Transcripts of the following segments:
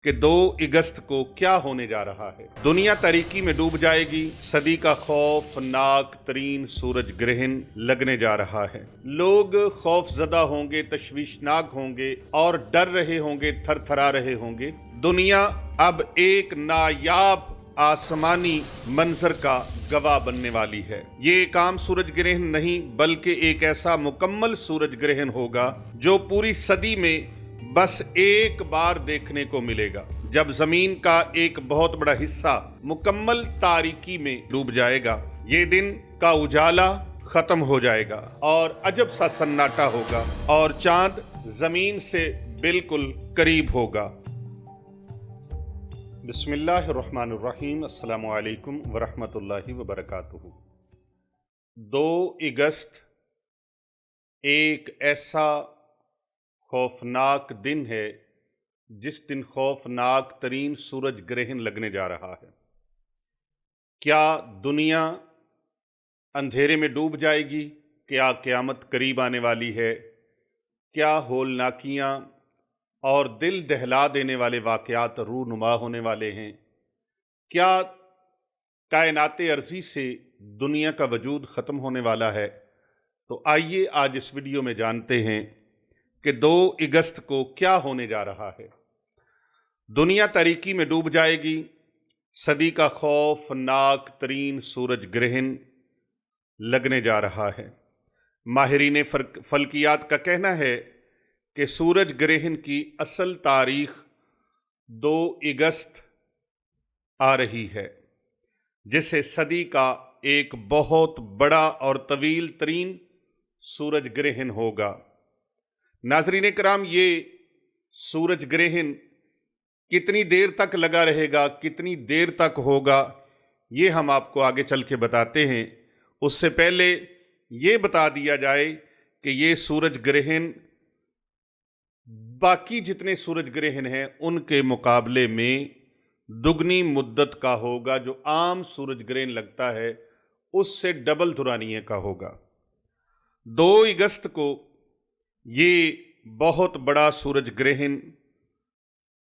کہ 2 اگست کو کیا ہونے جا رہا ہے۔ دنیا تاریکی میں ڈوب جائے گی۔ صدی کا خوفناک ترین سورج گرہن لگنے جا رہا ہے۔ لوگ خوف زدہ ہوں گے، تشویشناک ہوں گے اور ڈر رہے ہوں گے، تھر تھرا رہے ہوں گے۔ دنیا اب ایک نایاب آسمانی منظر کا گواہ بننے والی ہے۔ یہ ایک عام سورج گرہن نہیں بلکہ ایک ایسا مکمل سورج گرہن ہوگا جو پوری صدی میں بس ایک بار دیکھنے کو ملے گا، جب زمین کا ایک بہت بڑا حصہ مکمل تاریکی میں ڈوب جائے گا۔ یہ دن کا اجالا ختم ہو جائے گا اور عجب سا سناٹا ہوگا اور چاند زمین سے بالکل قریب ہوگا۔ بسم اللہ الرحمن الرحیم۔ السلام علیکم ورحمۃ اللہ وبرکاتہ۔ 2 اگست ایک ایسا خوفناک دن ہے جس دن خوفناک ترین سورج گرہن لگنے جا رہا ہے۔ کیا دنیا اندھیرے میں ڈوب جائے گی؟ کیا قیامت قریب آنے والی ہے؟ کیا ہولناکیاں اور دل دہلا دینے والے واقعات رونما ہونے والے ہیں؟ کیا کائنات ارضی سے دنیا کا وجود ختم ہونے والا ہے؟ تو آئیے آج اس ویڈیو میں جانتے ہیں کہ 2 اگست کو کیا ہونے جا رہا ہے۔ دنیا تاریکی میں ڈوب جائے گی۔ صدی کا خوفناک ترین سورج گرہن لگنے جا رہا ہے۔ ماہرین فلکیات کا کہنا ہے کہ سورج گرہن کی اصل تاریخ 2 اگست آ رہی ہے، جسے صدی کا ایک بہت بڑا اور طویل ترین سورج گرہن ہوگا۔ ناظرین کرام، یہ سورج گرہن کتنی دیر تک لگا رہے گا، کتنی دیر تک ہوگا، یہ ہم آپ کو آگے چل کے بتاتے ہیں۔ اس سے پہلے یہ بتا دیا جائے کہ یہ سورج گرہن باقی جتنے سورج گرہن ہیں ان کے مقابلے میں دگنی مدت کا ہوگا۔ جو عام سورج گرہن لگتا ہے اس سے ڈبل دورانیے کا ہوگا۔ 2 اگست کو یہ بہت بڑا سورج گرہن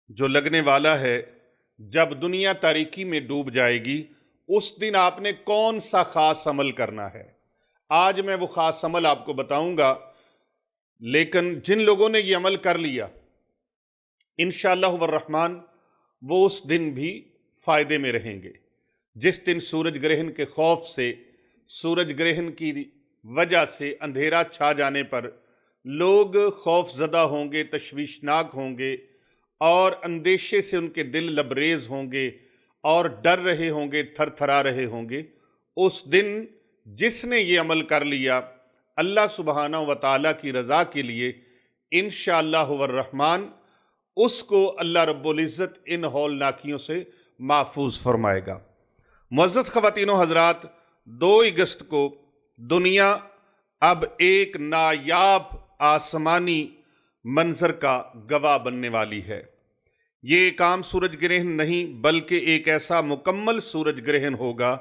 جو لگنے والا ہے، جب دنیا تاریکی میں ڈوب جائے گی، اس دن آپ نے کون سا خاص عمل کرنا ہے؟ آج میں وہ خاص عمل آپ کو بتاؤں گا، لیکن جن لوگوں نے یہ عمل کر لیا انشاءاللہ والرحمن وہ اس دن بھی فائدے میں رہیں گے۔ جس دن سورج گرہن کے خوف سے، سورج گرہن کی وجہ سے اندھیرا چھا جانے پر لوگ خوف زدہ ہوں گے، تشویشناک ہوں گے اور اندیشے سے ان کے دل لبریز ہوں گے اور ڈر رہے ہوں گے، تھر تھرا رہے ہوں گے۔ اس دن جس نے یہ عمل کر لیا اللہ سبحانہ و تعالیٰ کی رضا کے لیے، انشاءاللہ والرحمن اس کو اللہ رب العزت ان ہولناکیوں سے محفوظ فرمائے گا۔ معزز خواتین و حضرات، 2 اگست کو دنیا اب ایک نایاب آسمانی منظر کا گواہ بننے والی ہے۔ یہ ایک عام سورج گرہن نہیں بلکہ ایک ایسا مکمل سورج گرہن ہوگا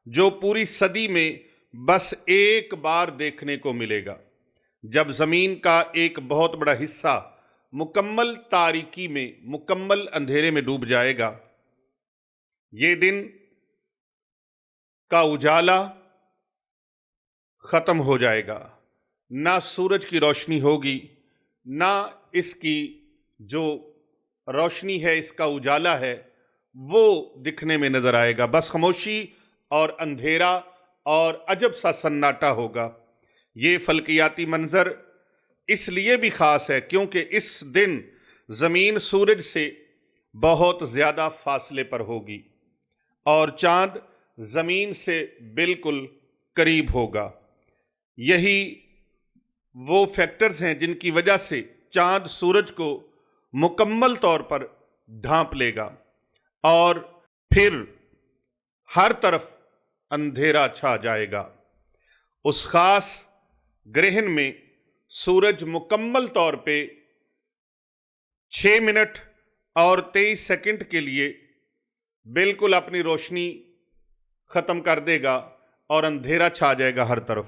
جو پوری صدی میں بس ایک بار دیکھنے کو ملے گا، جب زمین کا ایک بہت بڑا حصہ مکمل تاریکی میں، مکمل اندھیرے میں ڈوب جائے گا۔ یہ دن کا اجالا ختم ہو جائے گا، نہ سورج کی روشنی ہوگی، نہ اس کی جو روشنی ہے، اس کا اجالا ہے وہ دکھنے میں نظر آئے گا۔ بس خاموشی اور اندھیرا اور عجب سا سناٹا ہوگا۔ یہ فلکیاتی منظر اس لیے بھی خاص ہے کیونکہ اس دن زمین سورج سے بہت زیادہ فاصلے پر ہوگی اور چاند زمین سے بالکل قریب ہوگا۔ یہی وہ فیکٹرز ہیں جن کی وجہ سے چاند سورج کو مکمل طور پر ڈھانپ لے گا اور پھر ہر طرف اندھیرا چھا جائے گا۔ اس خاص گرہن میں سورج مکمل طور پہ 6 منٹ اور 23 سیکنڈ کے لیے بالکل اپنی روشنی ختم کر دے گا اور اندھیرا چھا جائے گا ہر طرف۔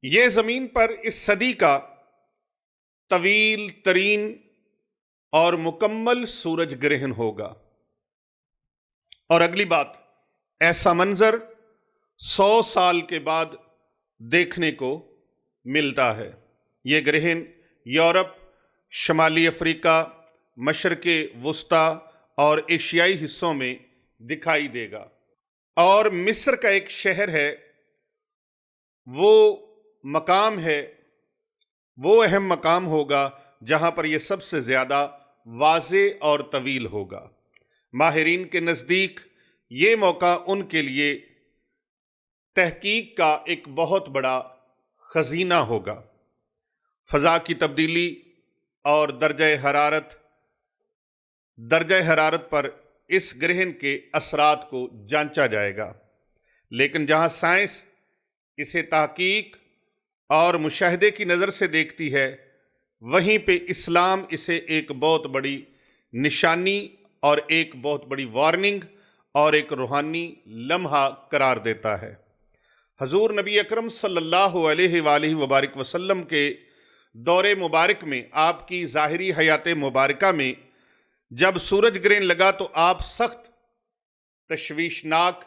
یہ زمین پر اس صدی کا طویل ترین اور مکمل سورج گرہن ہوگا۔ اور اگلی بات، ایسا منظر 100 سال کے بعد دیکھنے کو ملتا ہے۔ یہ گرہن یورپ، شمالی افریقہ، مشرق وسطیٰ اور ایشیائی حصوں میں دکھائی دے گا۔ اور مصر کا ایک شہر ہے، وہ مقام ہے، وہ اہم مقام ہوگا جہاں پر یہ سب سے زیادہ واضح اور طویل ہوگا۔ ماہرین کے نزدیک یہ موقع ان کے لیے تحقیق کا ایک بہت بڑا خزینہ ہوگا۔ فضا کی تبدیلی اور درجہ حرارت پر اس گرہن کے اثرات کو جانچا جائے گا، لیکن جہاں سائنس اسے تحقیق اور مشاہدے کی نظر سے دیکھتی ہے، وہیں پہ اسلام اسے ایک بہت بڑی نشانی اور ایک بہت بڑی وارننگ اور ایک روحانی لمحہ قرار دیتا ہے۔ حضور نبی اکرم صلی اللہ علیہ وآلہ وبارک وسلم کے دور مبارک میں، آپ کی ظاہری حیات مبارکہ میں جب سورج گرہن لگا تو آپ سخت تشویشناک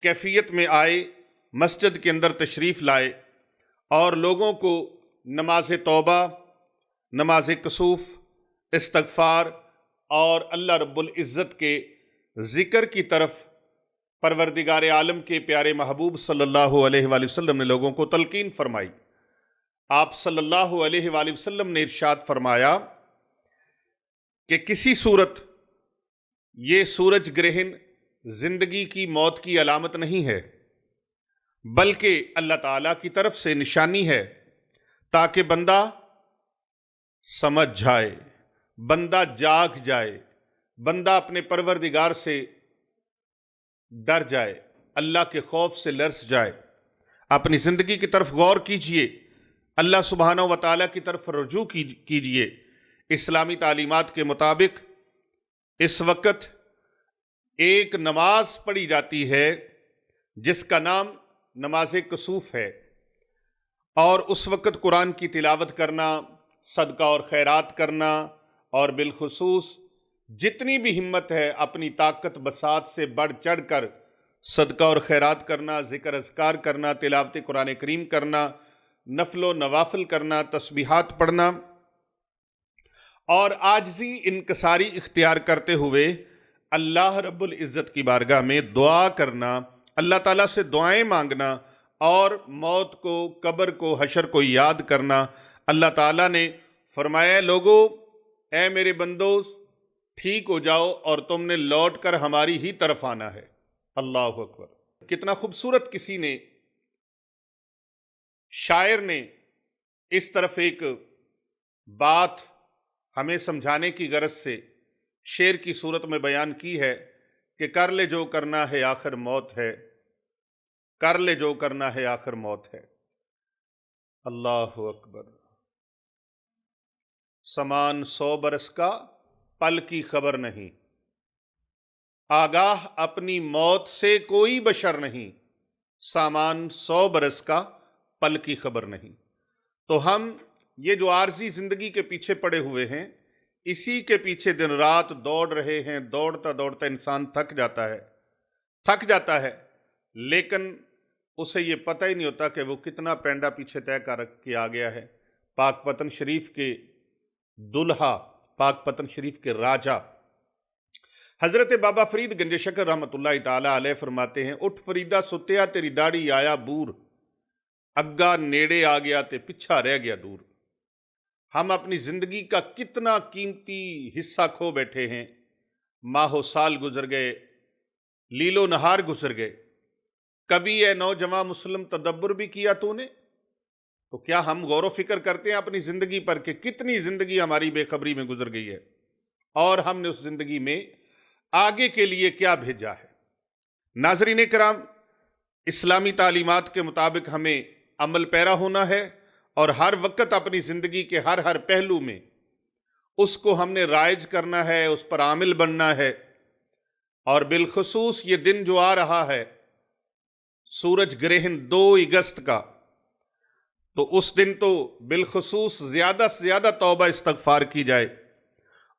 کیفیت میں آئے، مسجد کے اندر تشریف لائے اور لوگوں کو نماز توبہ، نماز کسوف، استغفار اور اللہ رب العزت کے ذکر کی طرف پروردگار عالم کے پیارے محبوب صلی اللہ علیہ وآلہ وسلم نے لوگوں کو تلقین فرمائی۔ آپ صلی اللہ علیہ وآلہ وسلم نے ارشاد فرمایا کہ کسی صورت یہ سورج گرہن زندگی کی موت کی علامت نہیں ہے، بلکہ اللہ تعالیٰ کی طرف سے نشانی ہے، تاکہ بندہ سمجھ جائے، بندہ جاگ جائے، بندہ اپنے پروردگار سے ڈر جائے، اللہ کے خوف سے لرز جائے۔ اپنی زندگی کی طرف غور کیجئے، اللہ سبحانہ و تعالیٰ کی طرف رجوع کیجئے۔ اسلامی تعلیمات کے مطابق اس وقت ایک نماز پڑھی جاتی ہے جس کا نام نماز کسوف ہے، اور اس وقت قرآن کی تلاوت کرنا، صدقہ اور خیرات کرنا، اور بالخصوص جتنی بھی ہمت ہے اپنی طاقت بساط سے بڑھ چڑھ کر صدقہ اور خیرات کرنا، ذکر اذکار کرنا، تلاوت قرآن کریم کرنا، نفل و نوافل کرنا، تسبیحات پڑھنا اور عاجزی انکساری اختیار کرتے ہوئے اللہ رب العزت کی بارگاہ میں دعا کرنا، اللہ تعالیٰ سے دعائیں مانگنا اور موت کو، قبر کو، حشر کو یاد کرنا۔ اللہ تعالیٰ نے فرمایا، لوگو اے میرے بندو ٹھیک ہو جاؤ اور تم نے لوٹ کر ہماری ہی طرف آنا ہے۔ اللہ اکبر! کتنا خوبصورت کسی نے، شاعر نے اس طرف ایک بات ہمیں سمجھانے کی غرض سے شعر کی صورت میں بیان کی ہے کہ کر لے جو کرنا ہے آخر موت ہے، کر لے جو کرنا ہے آخر موت ہے۔ اللہ اکبر! سامان 100 برس کا پل کی خبر نہیں، آگاہ اپنی موت سے کوئی بشر نہیں، سامان 100 برس کا پل کی خبر نہیں۔ تو ہم یہ جو عارضی زندگی کے پیچھے پڑے ہوئے ہیں، اسی کے پیچھے دن رات دوڑ رہے ہیں، دوڑتا دوڑتا انسان تھک جاتا ہے، لیکن اسے یہ پتہ ہی نہیں ہوتا کہ وہ کتنا پینڈا پیچھے طے کر کے آ گیا ہے۔ پاک پتن شریف کے دلہا، پاک پتن شریف کے راجہ حضرت بابا فرید گنج شکر رحمۃ اللہ تعالی علیہ فرماتے ہیں، اٹھ فریدہ ستیا تیری داڑھی آیا بور، اگا نیڑے آ گیا تے پچھا رہ گیا دور۔ ہم اپنی زندگی کا کتنا قیمتی حصہ کھو بیٹھے ہیں، ماہ و سال گزر گئے، لیل و نہار گزر گئے۔ کبھی اے نوجوان مسلم تدبر بھی کیا تو نے؟ تو کیا ہم غور و فکر کرتے ہیں اپنی زندگی پر کہ کتنی زندگی ہماری بے خبری میں گزر گئی ہے اور ہم نے اس زندگی میں آگے کے لیے کیا بھیجا ہے؟ ناظرین کرام، اسلامی تعلیمات کے مطابق ہمیں عمل پیرا ہونا ہے اور ہر وقت اپنی زندگی کے ہر پہلو میں اس کو ہم نے رائج کرنا ہے، اس پر عامل بننا ہے۔ اور بالخصوص یہ دن جو آ رہا ہے سورج گرہن 2 اگست کا، تو اس دن تو بالخصوص زیادہ سے زیادہ توبہ استغفار کی جائے،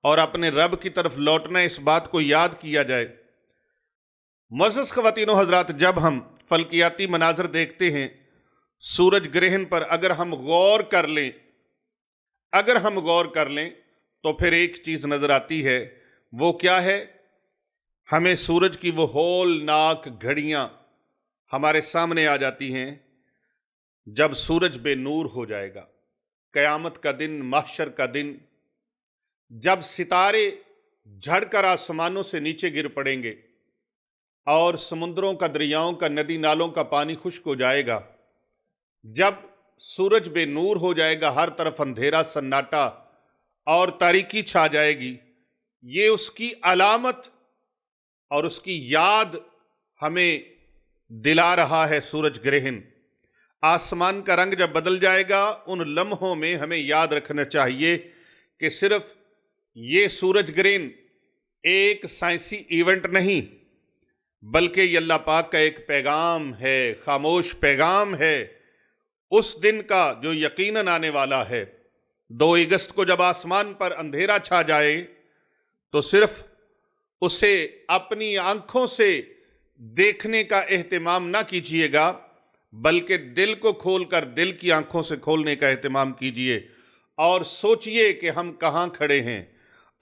اور اپنے رب کی طرف لوٹنا، اس بات کو یاد کیا جائے۔ معزز خواتین و حضرات، جب ہم فلکیاتی مناظر دیکھتے ہیں سورج گرہن پر، اگر ہم غور کر لیں تو پھر ایک چیز نظر آتی ہے، وہ کیا ہے؟ ہمیں سورج کی وہ ہولناک گھڑیاں ہمارے سامنے آ جاتی ہیں جب سورج بے نور ہو جائے گا، قیامت کا دن، محشر کا دن، جب ستارے جھڑ کر آسمانوں سے نیچے گر پڑیں گے اور سمندروں کا، دریاؤں کا، ندی نالوں کا پانی خشک ہو جائے گا، جب سورج بے نور ہو جائے گا، ہر طرف اندھیرا، سناٹا اور تاریکی چھا جائے گی، یہ اس کی علامت اور اس کی یاد ہمیں دلا رہا ہے سورج گرہن۔ آسمان کا رنگ جب بدل جائے گا، ان لمحوں میں ہمیں یاد رکھنا چاہیے کہ صرف یہ سورج گرہن ایک سائنسی ایونٹ نہیں، بلکہ یہ اللہ پاک کا ایک پیغام ہے، خاموش پیغام ہے اس دن کا جو یقیناً آنے والا ہے۔ 2 اگست کو جب آسمان پر اندھیرا چھا جائے تو صرف اسے اپنی آنکھوں سے دیکھنے کا اہتمام نہ کیجیے گا، بلکہ دل کو کھول کر دل کی آنکھوں سے کھولنے کا اہتمام کیجیے اور سوچئے کہ ہم کہاں کھڑے ہیں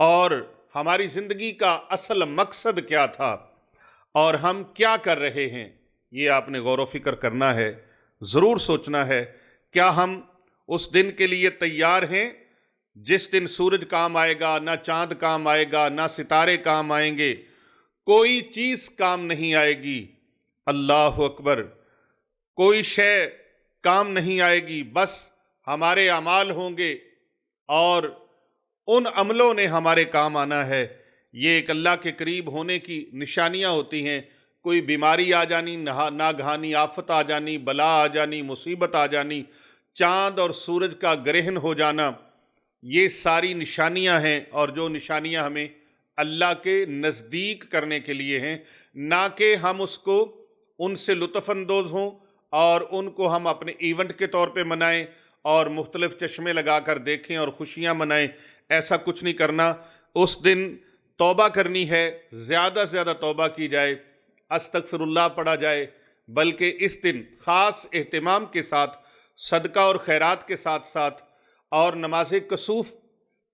اور ہماری زندگی کا اصل مقصد کیا تھا اور ہم کیا کر رہے ہیں۔ یہ آپ نے غور و فکر کرنا ہے، ضرور سوچنا ہے، کیا ہم اس دن کے لیے تیار ہیں جس دن سورج کام آئے گا، نہ چاند کام آئے گا، نہ ستارے کام آئیں گے، کوئی چیز کام نہیں آئے گی۔ اللہ اکبر! کوئی شے کام نہیں آئے گی، بس ہمارے اعمال ہوں گے اور ان عملوں نے ہمارے کام آنا ہے۔ یہ ایک اللہ کے قریب ہونے کی نشانیاں ہوتی ہیں۔ کوئی بیماری آ جانی، ناگہانی آفت آ جانی، بلا آ جانی، مصیبت آ جانی، چاند اور سورج کا گرہن ہو جانا، یہ ساری نشانیاں ہیں، اور جو نشانیاں ہمیں اللہ کے نزدیک کرنے کے لیے ہیں، نہ کہ ہم اس کو ان سے لطف اندوز ہوں اور ان کو ہم اپنے ایونٹ کے طور پہ منائیں اور مختلف چشمے لگا کر دیکھیں اور خوشیاں منائیں۔ ایسا کچھ نہیں کرنا۔ اس دن توبہ کرنی ہے، زیادہ سے زیادہ توبہ کی جائے، استغفر اللہ پڑھا جائے، بلکہ اس دن خاص اہتمام کے ساتھ صدقہ اور خیرات کے ساتھ ساتھ اور نماز کسوف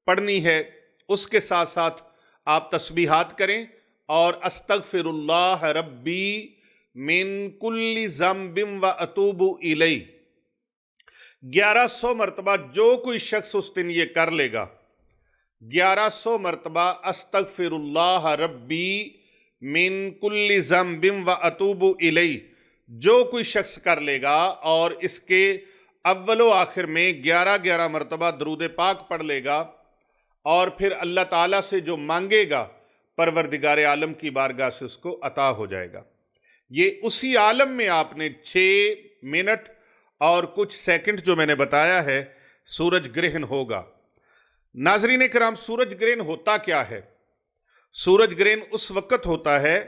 پڑھنی ہے، اس کے ساتھ ساتھ آپ تسبیحات کریں اور استغفر اللہ ربی من کل ذنب و اتوب الیہ 1100 مرتبہ جو کوئی شخص اس دن یہ کر لے گا، 1100 مرتبہ استغفر اللہ ربی من کل ذنب و اتوب الیہ جو کوئی شخص کر لے گا اور اس کے اول و آخر میں 11 مرتبہ درود پاک پڑھ لے گا اور پھر اللہ تعالیٰ سے جو مانگے گا پروردگار عالم کی بارگاہ سے اس کو عطا ہو جائے گا۔ یہ اسی عالم میں آپ نے 6 منٹ اور کچھ سیکنڈ جو میں نے بتایا ہے سورج گرہن ہوگا۔ ناظرین کرام، سورج گرہن ہوتا کیا ہے؟ سورج گرہن اس وقت ہوتا ہے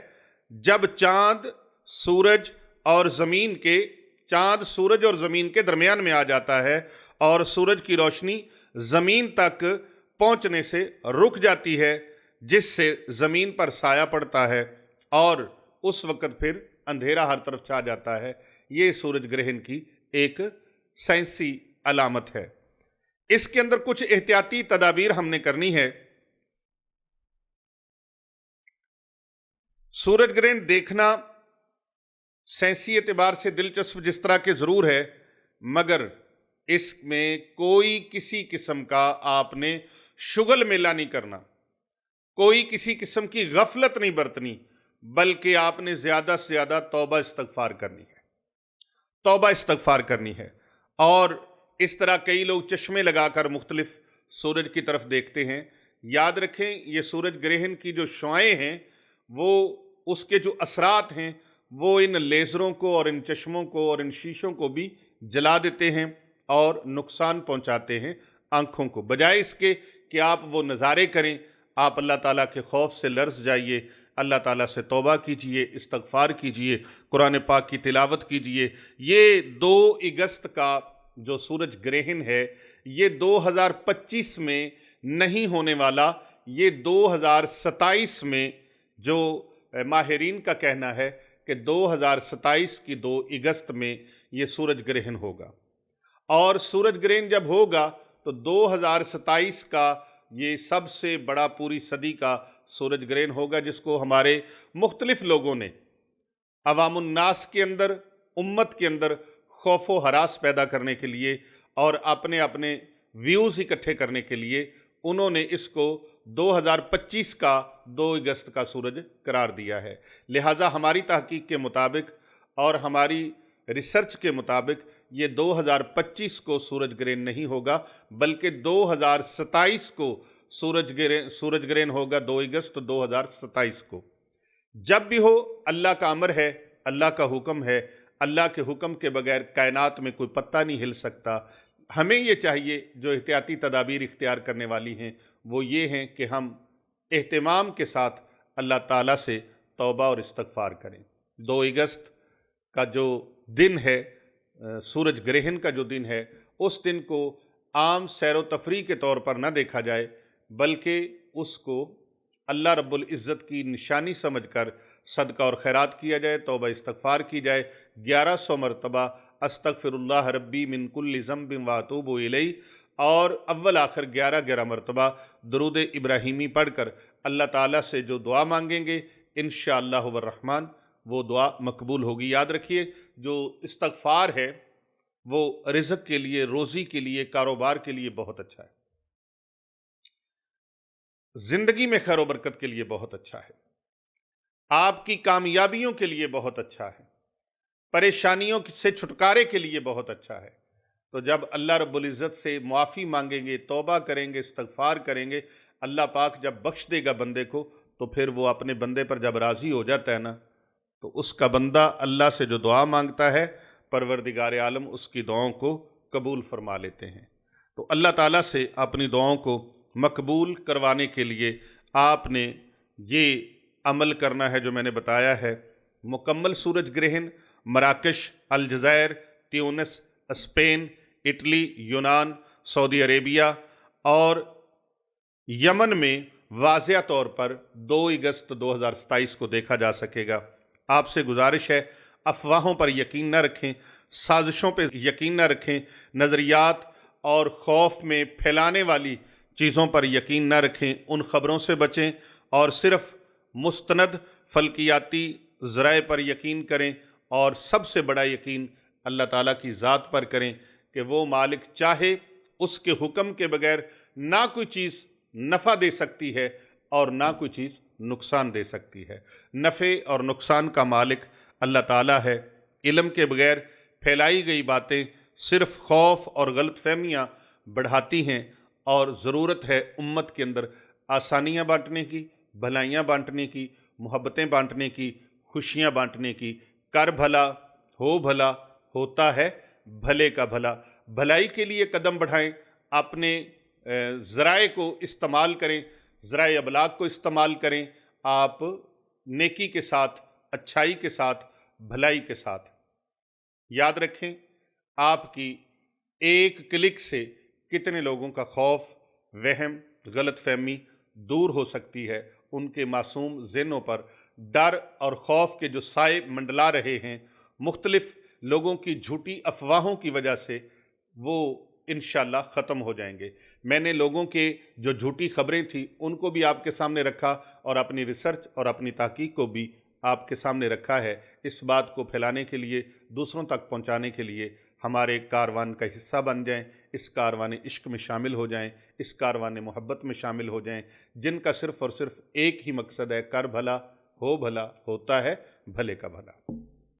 جب چاند سورج اور زمین کے درمیان میں آ جاتا ہے اور سورج کی روشنی زمین تک پہنچنے سے رک جاتی ہے، جس سے زمین پر سایہ پڑتا ہے اور اس وقت پھر اندھیرا ہر طرف چھا جاتا ہے۔ یہ سورج گرہن کی ایک سائنسی علامت ہے۔ اس کے اندر کچھ احتیاطی تدابیر ہم نے کرنی ہے۔ سورج گرہن دیکھنا سائنسی اعتبار سے دلچسپ جس طرح کے ضرور ہے، مگر اس میں کوئی کسی قسم کا آپ نے شغل میلہ نہیں کرنا، کوئی کسی قسم کی غفلت نہیں برتنی، بلکہ آپ نے زیادہ سے زیادہ توبہ استغفار کرنی ہے۔ اور اس طرح کئی لوگ چشمے لگا کر مختلف سورج کی طرف دیکھتے ہیں۔ یاد رکھیں، یہ سورج گرہن کی جو شعاعیں ہیں، وہ اس کے جو اثرات ہیں، وہ ان لیزروں کو اور ان چشموں کو اور ان شیشوں کو بھی جلا دیتے ہیں اور نقصان پہنچاتے ہیں آنکھوں کو۔ بجائے اس کے کہ آپ وہ نظارے کریں، آپ اللہ تعالیٰ کے خوف سے لرز جائیے، اللہ تعالیٰ سے توبہ کیجئے، استغفار کیجئے، قرآن پاک کی تلاوت کیجئے۔ یہ 2 اگست کا جو سورج گرہن ہے، یہ 2025 میں نہیں ہونے والا، یہ 2027 میں جو ماہرین کا کہنا ہے کہ 2027 کی 2 اگست میں یہ سورج گرہن ہوگا، اور سورج گرہن جب ہوگا تو 2027 کا یہ سب سے بڑا پوری صدی کا سورج گرہن ہوگا، جس کو ہمارے مختلف لوگوں نے عوام الناس کے اندر، امت کے اندر خوف و ہراس پیدا کرنے کے لیے اور اپنے اپنے ویوز اکٹھے کرنے کے لیے انہوں نے اس کو 2025 کا 2 اگست کا سورج قرار دیا ہے۔ لہٰذا ہماری تحقیق کے مطابق اور ہماری ریسرچ کے مطابق یہ 2025 کو سورج گرہن نہیں ہوگا، بلکہ 2027 کو سورج گرہن ہوگا، 2 اگست 2027 کو۔ جب بھی ہو، اللہ کا امر ہے، اللہ کا حکم ہے، اللہ کے حکم کے بغیر کائنات میں کوئی پتا نہیں ہل سکتا۔ ہمیں یہ چاہیے، جو احتیاطی تدابیر اختیار کرنے والی ہیں وہ یہ ہیں کہ ہم اہتمام کے ساتھ اللہ تعالیٰ سے توبہ اور استغفار کریں۔ 2 اگست کا جو دن ہے، سورج گرہن کا جو دن ہے، اس دن کو عام سیر و تفریح کے طور پر نہ دیکھا جائے، بلکہ اس کو اللہ رب العزت کی نشانی سمجھ کر صدقہ اور خیرات کیا جائے، توبہ استغفار کی جائے، 1100 مرتبہ استغفر اللہ ربی من کل ذنب واتوب الیہ، اور اول آخر 11 مرتبہ درود ابراہیمی پڑھ کر اللہ تعالیٰ سے جو دعا مانگیں گے انشاءاللہ الرحمن وہ دعا مقبول ہوگی۔ یاد رکھیے، جو استغفار ہے وہ رزق کے لیے، روزی کے لیے، کاروبار کے لیے بہت اچھا ہے، زندگی میں خیر و برکت کے لیے بہت اچھا ہے، آپ کی کامیابیوں کے لیے بہت اچھا ہے، پریشانیوں سے چھٹکارے کے لیے بہت اچھا ہے۔ تو جب اللہ رب العزت سے معافی مانگیں گے، توبہ کریں گے، استغفار کریں گے، اللہ پاک جب بخش دے گا بندے کو، تو پھر وہ اپنے بندے پر جب راضی ہو جاتا ہے نا، تو اس کا بندہ اللہ سے جو دعا مانگتا ہے، پروردگار عالم اس کی دعاؤں کو قبول فرما لیتے ہیں۔ تو اللہ تعالیٰ سے اپنی دعاؤں کو مقبول کروانے کے لیے آپ نے یہ عمل کرنا ہے جو میں نے بتایا ہے۔ مکمل سورج گرہن مراکش، الجزائر، تیونس، اسپین، اٹلی، یونان، سعودی عربیہ اور یمن میں واضح طور پر 2 اگست 2027 کو دیکھا جا سکے گا۔ آپ سے گزارش ہے، افواہوں پر یقین نہ رکھیں، سازشوں پہ یقین نہ رکھیں، نظریات اور خوف میں پھیلانے والی چیزوں پر یقین نہ رکھیں، ان خبروں سے بچیں اور صرف مستند فلکیاتی ذرائع پر یقین کریں، اور سب سے بڑا یقین اللہ تعالیٰ کی ذات پر کریں کہ وہ مالک چاہے اس کے حکم کے بغیر نہ کوئی چیز نفع دے سکتی ہے اور نہ کوئی چیز نقصان دے سکتی ہے۔ نفع اور نقصان کا مالک اللہ تعالیٰ ہے۔ علم کے بغیر پھیلائی گئی باتیں صرف خوف اور غلط فہمیاں بڑھاتی ہیں، اور ضرورت ہے امت کے اندر آسانیاں بانٹنے کی، بھلائیاں بانٹنے کی، محبتیں بانٹنے کی، خوشیاں بانٹنے کی۔ کر بھلا ہو بھلا ہوتا ہے بھلے کا بھلا۔ بھلائی کے لیے قدم بڑھائیں، اپنے ذرائع کو استعمال کریں، ذرائع ابلاغ کو استعمال کریں، آپ نیکی کے ساتھ، اچھائی کے ساتھ، بھلائی کے ساتھ۔ یاد رکھیں، آپ کی ایک کلک سے کتنے لوگوں کا خوف، وہم، غلط فہمی دور ہو سکتی ہے۔ ان کے معصوم ذہنوں پر ڈر اور خوف کے جو سائے منڈلا رہے ہیں مختلف لوگوں کی جھوٹی افواہوں کی وجہ سے، وہ انشاءاللہ ختم ہو جائیں گے۔ میں نے لوگوں کے جو جھوٹی خبریں تھیں ان کو بھی آپ کے سامنے رکھا، اور اپنی ریسرچ اور اپنی تحقیق کو بھی آپ کے سامنے رکھا ہے۔ اس بات کو پھیلانے کے لیے، دوسروں تک پہنچانے کے لیے ہمارے کاروان کا حصہ بن جائیں، اس کاروان عشق میں شامل ہو جائیں، اس کاروان محبت میں شامل ہو جائیں، جن کا صرف اور صرف ایک ہی مقصد ہے، کر بھلا ہو بھلا ہوتا ہے بھلے کا بھلا۔